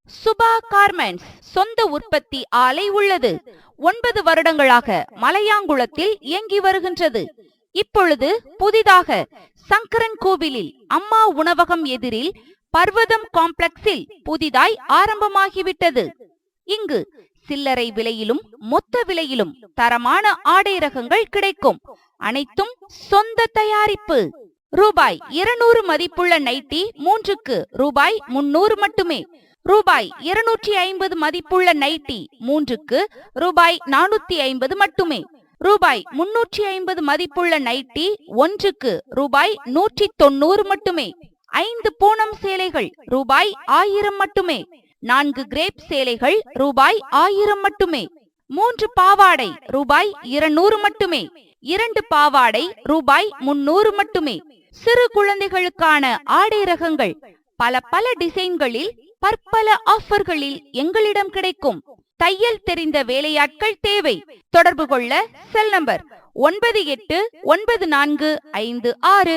Subha garments சொந்த உற்பத்தி ஆலை உள்ளது. 9 வருடங்களாக மலையாங்குளத்தில் இயங்கி வருகின்றது. இப்பொழுது புதிதாக சங்கரன் கோவிலில் அம்மா உணவகம் எதிரில் பர்வதம் காம்ப்ளெக்ஸில் புதிதாய் ஆரம்பமாகிவிட்டது. இங்கு சில்லறை விலையிலும் மொத்த விலையிலும் தரமான ஆடை ரகங்கள் கிடைக்கும். அனைத்தும் சொந்த தயாரிப்பு. ரூபாய் 200 மதிப்புள்ள நைட்டி 3க்கு ரூபாய் 300 மட்டுமே. ரூபாய் 250 மதிப்புள்ள நைட்டி 3க்கு ரூபாய் 450 மட்டுமே. ரூபாய் 350 மதிப்புள்ள நைட்டி 1க்கு ரூபாய் 190 மட்டுமே. 5 பூனம் சேலைகள் ரூபாய் 1000 மட்டுமே. 4 கிரேப் சேலைகள் ரூபாய் 1000 மட்டுமே. 3 பாவாடை ரூபாய் 200 மட்டுமே. 2 பாவாடை ரூபாய் 300 மட்டுமே. சிறு குழந்தைகளுக்கான ஆடை ரகங்கள் பல டிசைன்களில் பற்பல ஆஃபர்களில் எங்களிடம் கிடைக்கும். தையல் தெரிந்த வேலையாட்கள் தேவை. தொடர்பு கொள்ள செல் நம்பர் 9894569660.